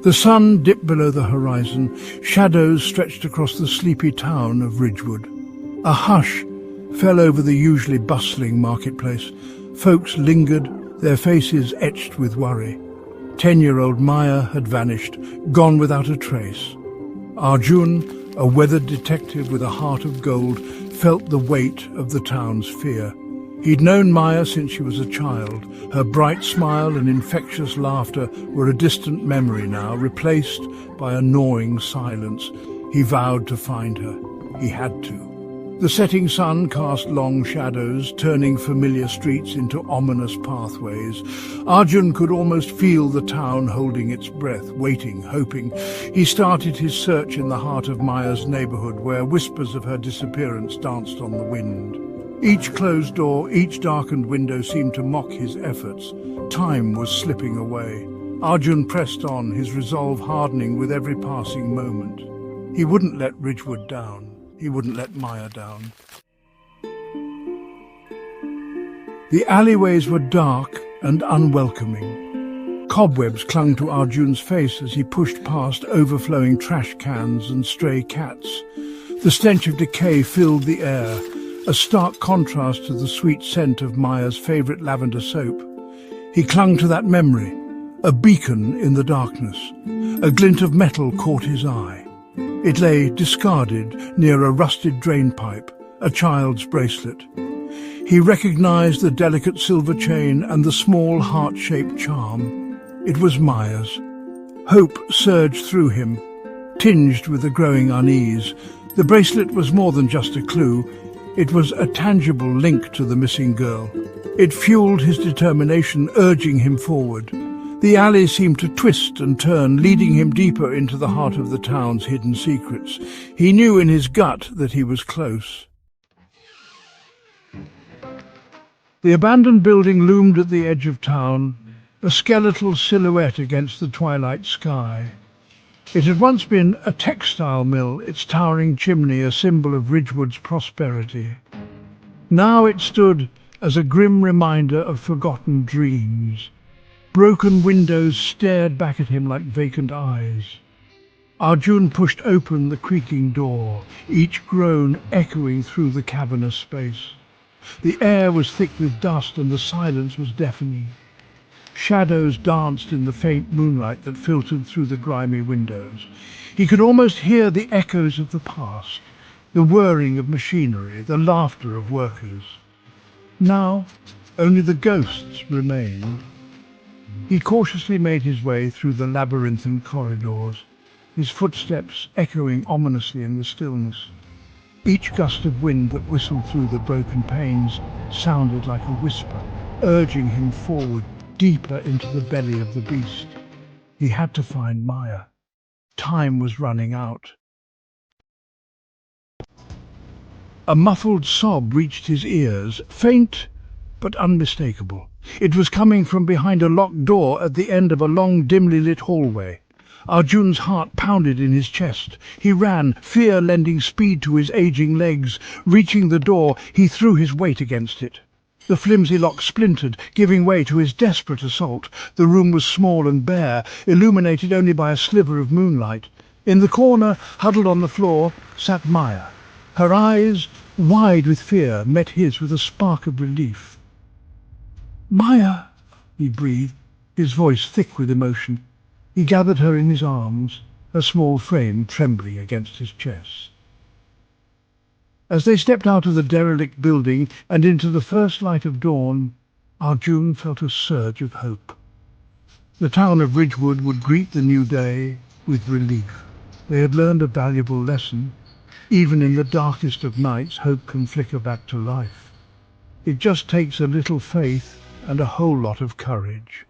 The sun dipped below the horizon. Shadows stretched across the sleepy town of Ridgewood. A hush fell over the usually bustling marketplace. Folks lingered, their faces etched with worry. 10-year-old Maya had vanished, gone without a trace. Arjun, a weathered detective with a heart of gold, felt the weight of the town's fear. He'd known Maya since she was a child. Her bright smile and infectious laughter were a distant memory now, replaced by a gnawing silence. He vowed to find her. He had to. The setting sun cast long shadows, turning familiar streets into ominous pathways. Arjun could almost feel the town holding its breath, waiting, hoping. He started his search in the heart of Maya's neighborhood, where whispers of her disappearance danced on the wind. Each closed door, each darkened window seemed to mock his efforts. Time was slipping away. Arjun pressed on, his resolve hardening with every passing moment. He wouldn't let Ridgewood down. He wouldn't let Maya down. The alleyways were dark and unwelcoming. Cobwebs clung to Arjun's face as he pushed past overflowing trash cans and stray cats. The stench of decay filled the air, a stark contrast to the sweet scent of Maya's favorite lavender soap. He clung to that memory, a beacon in the darkness. A glint of metal caught his eye. It lay discarded near a rusted drainpipe, a child's bracelet. He recognized the delicate silver chain and the small heart-shaped charm. It was Maya's. Hope surged through him, tinged with a growing unease. The bracelet was more than just a clue. It was a tangible link to the missing girl. It fueled his determination, urging him forward. The alley seemed to twist and turn, leading him deeper into the heart of the town's hidden secrets. He knew in his gut that he was close. The abandoned building loomed at the edge of town, a skeletal silhouette against the twilight sky. It had once been a textile mill, its towering chimney a symbol of Ridgewood's prosperity. Now it stood as a grim reminder of forgotten dreams. Broken windows stared back at him like vacant eyes. Arjun pushed open the creaking door, each groan echoing through the cavernous space. The air was thick with dust and the silence was deafening. Shadows danced in the faint moonlight that filtered through the grimy windows. He could almost hear the echoes of the past, the whirring of machinery, the laughter of workers. Now, only the ghosts remained. He cautiously made his way through the labyrinthine corridors, his footsteps echoing ominously in the stillness. Each gust of wind that whistled through the broken panes sounded like a whisper, urging him forward, deeper into the belly of the beast. He had to find Maya. Time was running out. A muffled sob reached his ears, faint but unmistakable. It was coming from behind a locked door at the end of a long, dimly lit hallway. Arjun's heart pounded in his chest. He ran, fear lending speed to his aging legs. Reaching the door, he threw his weight against it. The flimsy lock splintered, giving way to his desperate assault. The room was small and bare, illuminated only by a sliver of moonlight. In the corner, huddled on the floor, sat Maya. Her eyes, wide with fear, met his with a spark of relief. "Maya," he breathed, his voice thick with emotion. He gathered her in his arms, her small frame trembling against his chest. As they stepped out of the derelict building and into the first light of dawn, Arjun felt a surge of hope. The town of Ridgewood would greet the new day with relief. They had learned a valuable lesson. Even in the darkest of nights, hope can flicker back to life. It just takes a little faith and a whole lot of courage.